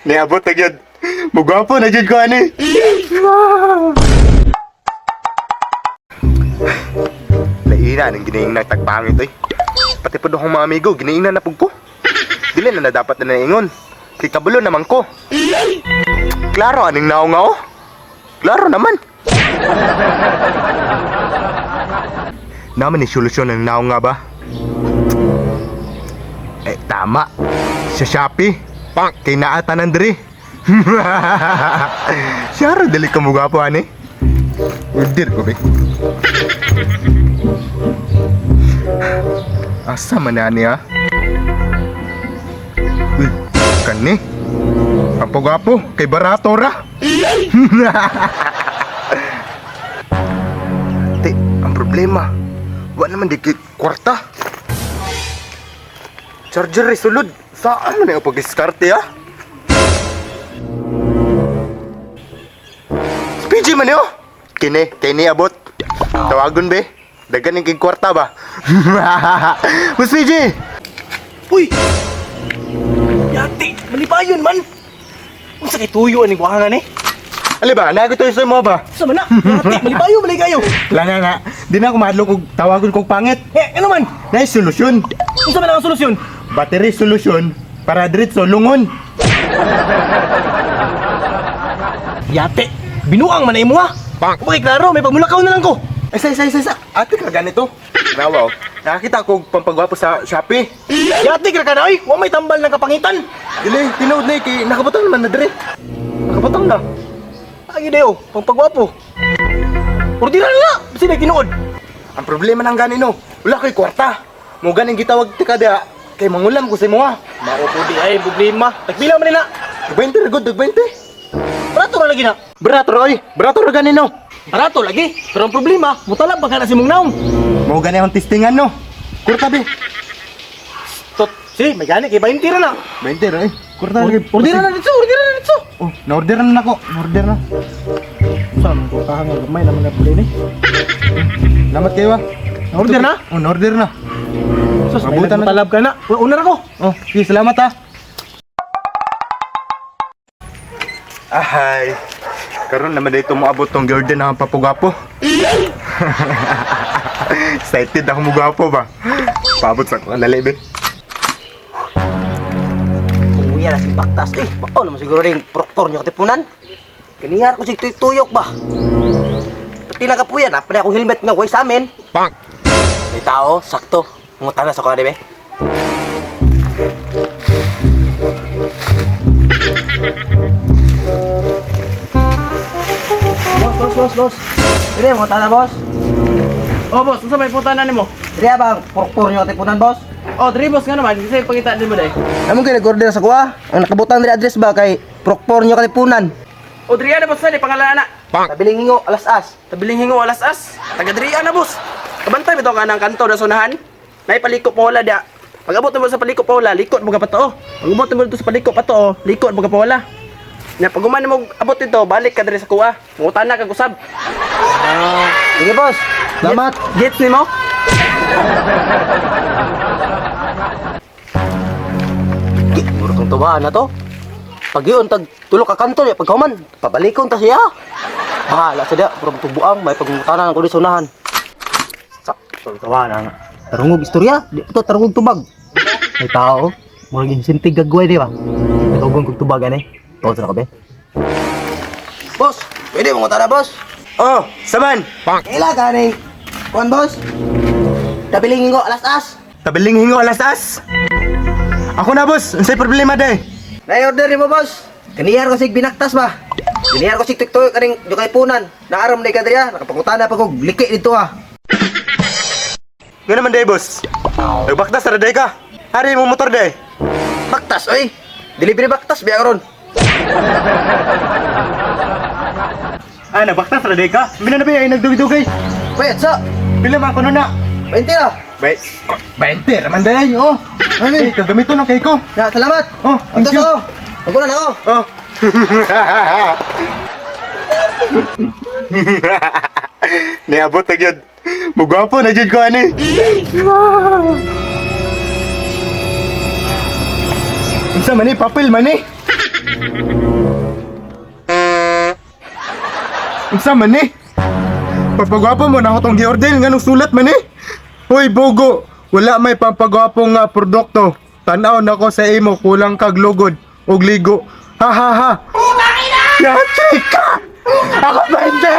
Niabot na yun. Mugwapo na dyan ko, ani. Laina, nang ginaing nagtagpangit, eh. Pati po doon mga amigo, ginaing na napog ko. Dili na dapat na naingon. Kay kabulo naman ko. Klaro, aning naong-ngao? Klaro naman. Naman ni solusyon ng naong nga ba? Eh, tama. Sa Shopee. Kay naatan Andre. Siyara, dali ka mga po, ani. Order ko, be. Asa man na, ani, ha? Uy, kani. Ang pagwapo, kay barato ra. Te, ang problema, wala naman di kwarta. Charger ay sulod. Saan man yung pag-diskarte, ha? PG man yun. Kini abot. Tawagon, be. Dagan yung kwarta ba? Mas PG! Uy! Yati, malibayon man! Ang sakit tuyo ang buhangan eh! Ali ba, nagot tayo sa mo ba? Sama na! Yati, malibayo, maligayo! Wala nga. Di na ako madlo kung tawagon kong pangit. Eh, ano man? Dahil solusyon. Ang sama na ang solusyon? Battery solusyon para diretso lungon. Yate, binuang man na imo ha! Okay, klaro, may pagmulakaw na lang ko! Isa. Ate ka ganito. Nawaw. Nakakita ko pampagwapo sa Shopee. Yate, kira ka na ay! Huwag may tambal ng kapangitan! Dili, tinood na kay nakabutang naman na dire. Nakabutang na. Agi dayo, pagpagwapo! Ordinary na! Sino ay tinuod? Ang problema ng ganino, wala kay kwarta. Mo ganing gitawag ti kada kay mangulam ko sa mga. Maupo di ay problema. Nagpila man nila! 20 ra gud, 20. Barato na lagi na! Barato oy, barato ra ganino. Barato lagi! Pero ang problema, mutalab baka na si mong naong! Mo gani ang testingan no. Kurta be. Tot, si, may gani, kay 20 ra na! 20 ra eh. Kurta lagi. Order na dito! Oh, na-order na nako. Na-order na. Saan ko kahang gamay naman na puli ni? Salamat kayo ah. Na-order na? Oh, na-order na. Sus, may Mabutan na. nagpatalab ka na! Unar ako! Oh, sige, salamat ah. Ahay. Karon naman dito moabot tong Jordan ang papugapo. Excited ako mo gapo ba? Paabot sa kanali be. Kung yan na si Baktas eh, bako naman siguro rin proktor nyo katipunan. Kaniyar ko si tuyok ba? Pati nakapuyan ha, pala akong helmet nga way sa amin. Pang! May tao, sakto. Mungutan na sa ko na dibe. Boss. Dire, mungutan na boss. Oh boss, unsa may putanan nimo? Dire bang proktor nyo katipunan boss? Oh, diri boss nga naman, kasi pangita din mo dai. Amo kay nag-order sa kuha. Ang nakabutang dire address ba kay proktor nyo katipunan? O diri na boss ni pangalan na. Tabiling hingo, alas-as. Tabiling hingo alas-as. Taga diri na boss. Kabantay bitaw ka ng kanto na sunahan. Nay palikop mo wala dia. Pag-abot mo sa palikop pa wala, likod mo ka pa to. Pag-abot mo dito sa palikop pa to, likod mo ka pa wala. Nya pag uman mo abot dito, balik ka diri sa kuha. Mungutan na kag usab. Sige boss. Salamat. Gets nimo? Siguro kang tubahan na to. Pag yun, tulo ka kanto niya, pagkaman, pabalikon ta siya. Bahala sa dia, pero tubuang, may pagmutanan ko di sa unahan. Sakto, tawanan. Tarungog istorya, di ito tarungog tubag. May tao, magiging sintig gagaway, di ba? Natugong kong tubagan eh. Tawad sa nakabe. Boss, pwede mo na boss. Oh, saman. Ila ka ni, kuhan boss. Tabilingin ko, alas-as. Tabiling hingo alas-as. Ako na boss, unsay problema day? Na-order ni mo, boss. Kaniyar ko sig binaktas ba? Kaniyar ko sig tuktoy kaning dukay punan. Naaram na ikadriya, nakapangutana pa kog liki dito ah. Nga naman day boss. Nagbaktas ra day ka. Hari mo motor day. Baktas, oy. Delivery baktas biya ron. Ah, nagbaktas ra day ka. Bila na ba ay nagdugay-dugay? Wait, sa. Bila man kuno na. 20 na. Bay, 20 naman day. Oh. Ay, kagamito na kay ko. Ya, salamat. Oh, thank Antos you. ako. Magulan ako. Oh. Niabot na yun. Mugwapo na yun ko, ani. Sa mani, papel mani. Sa mani. Papagwapo mo na ako tong gi-order nga nung sulat mani. Hoy, Bogo, wala may pampagwapo nga produkto. Tanaw na ko sa imo, kulang kag lugod og ligo. Ha ha ha. Yati ka! Ako ba hindi?